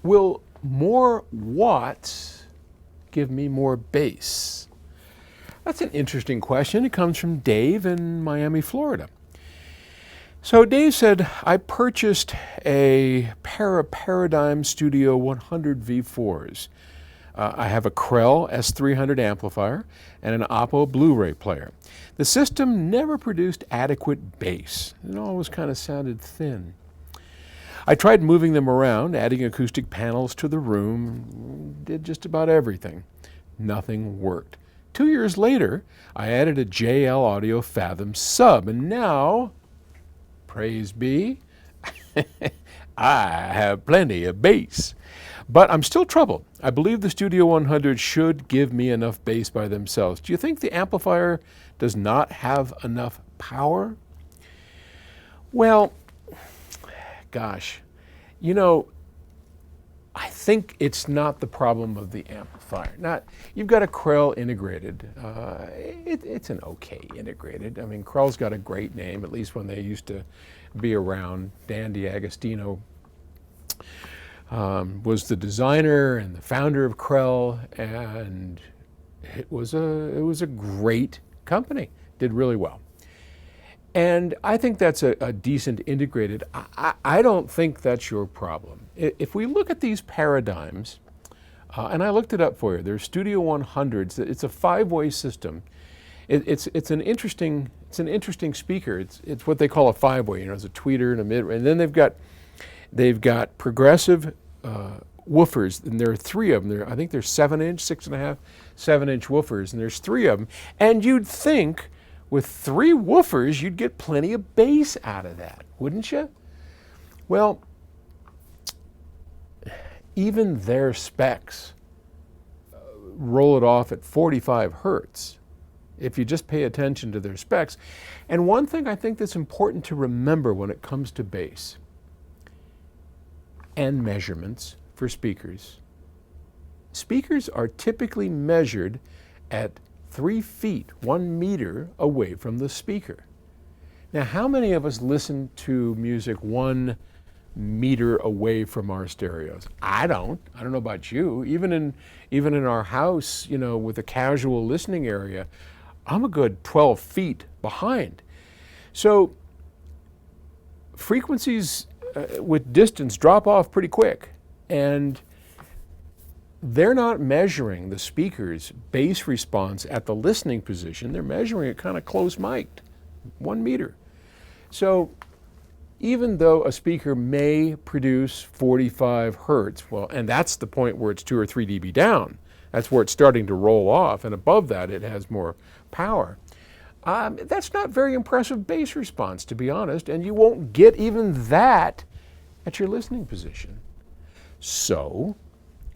Will more watts give me more bass? That's an interesting question. It comes from Dave in Miami, Florida. So Dave said, I purchased a pair of Paradigm Studio 100 V4s. I have a Krell S300 amplifier and an Oppo Blu-ray player. The system never produced adequate bass. It always kind of sounded thin. I tried moving them around, adding acoustic panels to the room, did just about everything. Nothing worked. 2 years later, I added a JL Audio Fathom sub, and now, praise be, I have plenty of bass. But I'm still troubled. I believe the Studio 100 should give me enough bass by themselves. Do you think the amplifier does not have enough power? Well, gosh, you know, I think it's not the problem of the amplifier. You've got a Krell integrated. It's an okay integrated. I mean, Krell's got a great name, at least when they used to be around. Dan DiAgostino was the designer and the founder of Krell, and it was a great company. Did really well. And I think that's a decent integrated. I don't think that's your problem. If we look at these paradigms, and I looked it up for you, there's Studio 100s. It's a 5-way system. It's an interesting speaker. It's what they call a 5-way. You know, it's a tweeter and a mid, and then they've got progressive woofers, and there are 3 of them. I think there's 7-inch, 6.5, 7-inch woofers, and there's 3 of them. And you'd think with 3 woofers, you'd get plenty of bass out of that, wouldn't you? Well, even their specs roll it off at 45 hertz, if you just pay attention to their specs. And one thing I think that's important to remember when it comes to bass and measurements for speakers, speakers are typically measured at 3 feet, 1 meter away from the speaker. Now, how many of us listen to music 1 meter away from our stereos? I don't know about you. Even in our house, you know, with a casual listening area, I'm a good 12 feet behind. So frequencies with distance drop off pretty quick, and they're not measuring the speaker's bass response at the listening position. They're measuring it kind of close-mic'd, 1 meter. So even though a speaker may produce 45 hertz, well, and that's the point where it's 2 or 3 dB down. That's where it's starting to roll off, and above that it has more power. That's not very impressive bass response, to be honest, and you won't get even that at your listening position. So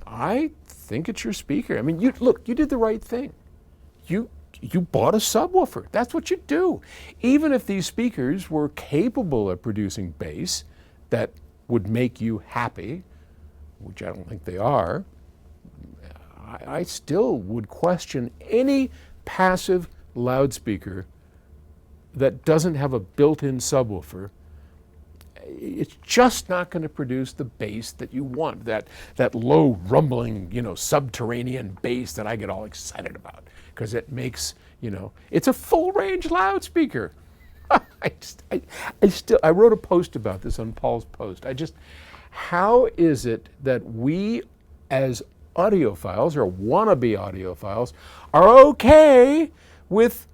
I think it's your speaker. I mean, you did the right thing. You bought a subwoofer. That's what you do. Even if these speakers were capable of producing bass that would make you happy, which I don't think they are, I still would question any passive loudspeaker that doesn't have a built-in subwoofer. It's just not going to produce the bass that you want, that low rumbling, you know, subterranean bass that I get all excited about, because it makes, you know, it's a full-range loudspeaker. I wrote a post about this on Paul's Post. How is it that we as audiophiles or wannabe audiophiles are okay with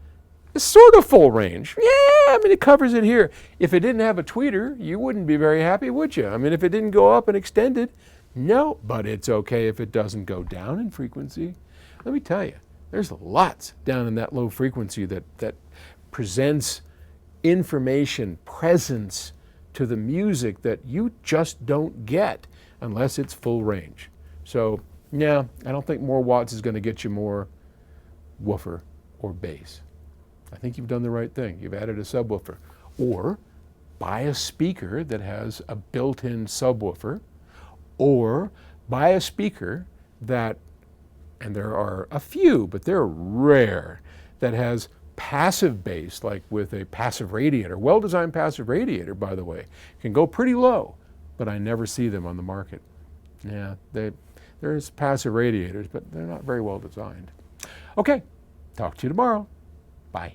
sort of full range? Yeah, I mean, it covers it here. If it didn't have a tweeter, you wouldn't be very happy, would you? I mean, if it didn't go up and extended, no, but it's okay if it doesn't go down in frequency. Let me tell you, there's lots down in that low frequency that presents information, presence to the music that you just don't get unless it's full range. So, yeah, I don't think more watts is going to get you more woofer or bass. I think you've done the right thing. You've added a subwoofer. Or buy a speaker that has a built-in subwoofer, or buy a speaker that, and there are a few, but they're rare, that has passive bass, like with a passive radiator. Well-designed passive radiator, by the way, can go pretty low, but I never see them on the market. Yeah, there's passive radiators, but they're not very well designed. Okay, talk to you tomorrow. Bye.